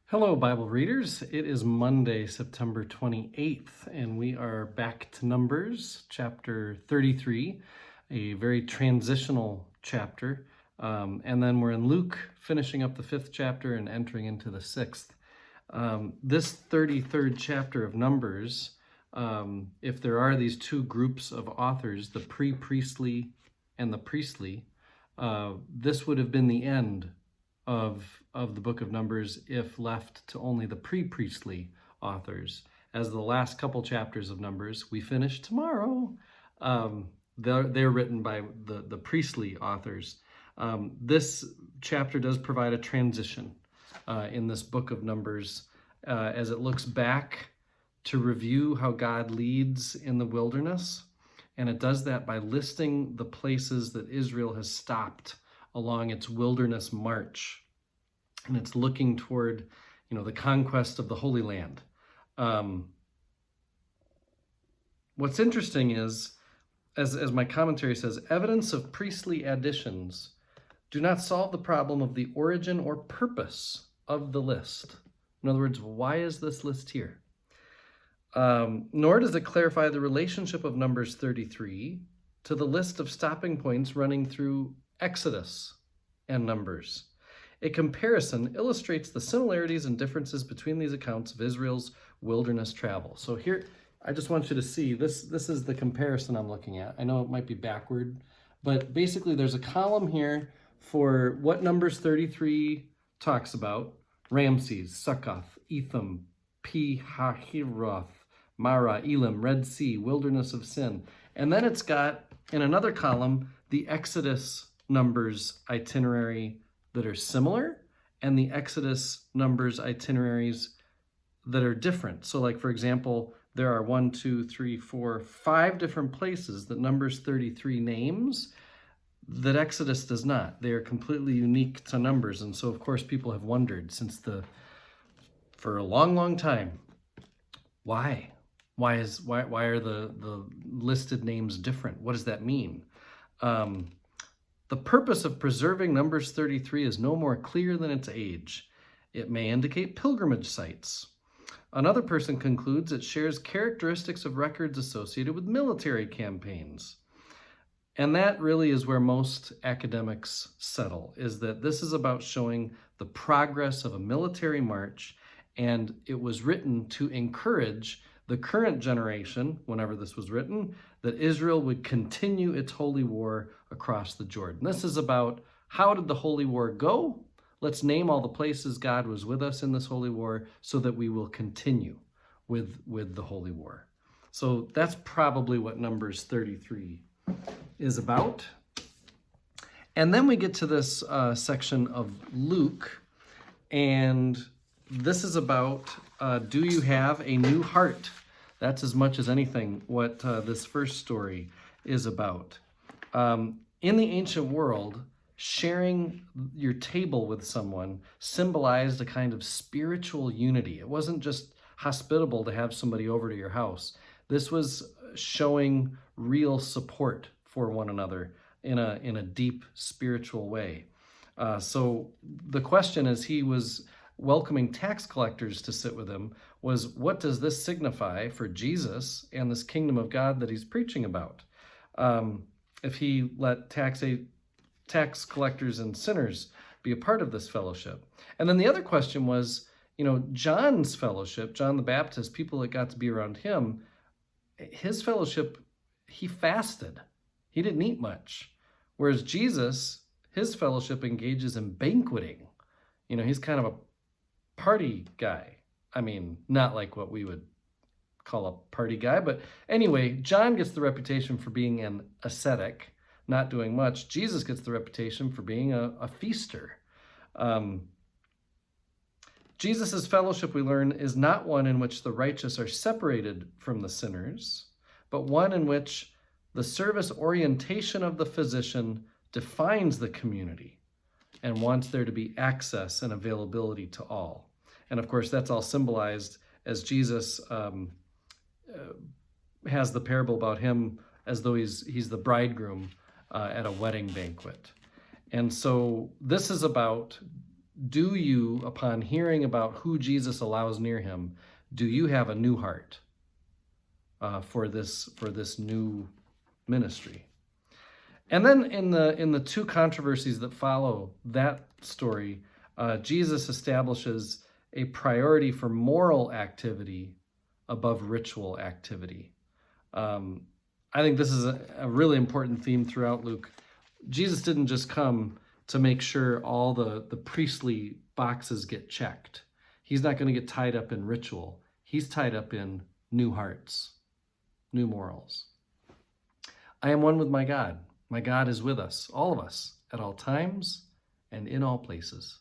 Hello, Bible readers. It is Monday, September 28th, and we are back to Numbers, chapter 33, a very transitional chapter. And then we're in Luke, finishing up the 5th chapter and entering into the 6th. This 33rd chapter of Numbers, if there are these two groups of authors, the pre-priestly and the priestly, this would have been the end of the book of Numbers if left to only the pre-priestly authors. As the last couple chapters of Numbers, we finish tomorrow, they're written by the priestly authors. This chapter does provide a transition in this book of Numbers as it looks back to review how God leads in the wilderness. And it does that by listing the places that Israel has stopped along its wilderness march. And it's looking toward, the conquest of the Holy Land. What's interesting is, as my commentary says, evidence of priestly additions do not solve the problem of the origin or purpose of the list. In other words, why is this list here? Nor does it clarify the relationship of Numbers 33 to the list of stopping points running through Exodus and Numbers. A comparison illustrates the similarities and differences between these accounts of Israel's wilderness travel. So here, I just want you to see, this is the comparison I'm looking at. I know it might be backward, but basically there's a column here for what Numbers 33 talks about: Ramses, Succoth, Etham, Pi-hahiroth, Mara, Elim, Red Sea, Wilderness of Sin. And then it's got, in another column, the Exodus Numbers itinerary that are similar and the Exodus Numbers itineraries that are different. So like, for example, there are 5 different places that Numbers 33 names that Exodus does not. They are completely unique to Numbers. And so, of course, people have wondered for a long, long time, why? Why are the listed names different? What does that mean? The purpose of preserving Numbers 33 is no more clear than its age. It may indicate pilgrimage sites. Another person concludes it shares characteristics of records associated with military campaigns. And that really is where most academics settle, is that this is about showing the progress of a military march, and it was written to encourage the current generation, whenever this was written, that Israel would continue its holy war across the Jordan. This is about, how did the holy war go? Let's name all the places God was with us in this holy war so that we will continue with the holy war. So that's probably what Numbers 33 is about. And then we get to this section of Luke, and this is about, do you have a new heart? That's as much as anything what this first story is about. In the ancient world, sharing your table with someone symbolized a kind of spiritual unity. It wasn't just hospitable to have somebody over to your house. This was showing real support for one another in a deep spiritual way. So the question, as he was welcoming tax collectors to sit with him, was, what does this signify for Jesus and this kingdom of God that he's preaching about? If he let tax collectors and sinners be a part of this fellowship. And then the other question was, John's fellowship, John the Baptist, people that got to be around him, his fellowship, he fasted. He didn't eat much. Whereas Jesus, his fellowship engages in banqueting. He's kind of a party guy. I mean, not like what we would call a party guy, but anyway, John gets the reputation for being an ascetic, not doing much. Jesus gets the reputation for being a feaster. Jesus' fellowship, we learn, is not one in which the righteous are separated from the sinners, but one in which the service orientation of the physician defines the community and wants there to be access and availability to all. And of course, that's all symbolized as Jesus has the parable about him as though he's the bridegroom at a wedding banquet. And so this is about do you, upon hearing about who Jesus allows near him, do you have a new heart for this new ministry? And then in the two controversies that follow that story, Jesus establishes a priority for moral activity above ritual activity. I think this is a really important theme throughout Luke. Jesus didn't just come to make sure all the priestly boxes get checked. He's not going to get tied up in ritual. He's tied up in new hearts, new morals. I am one with my God. My God is with us, all of us, at all times and in all places.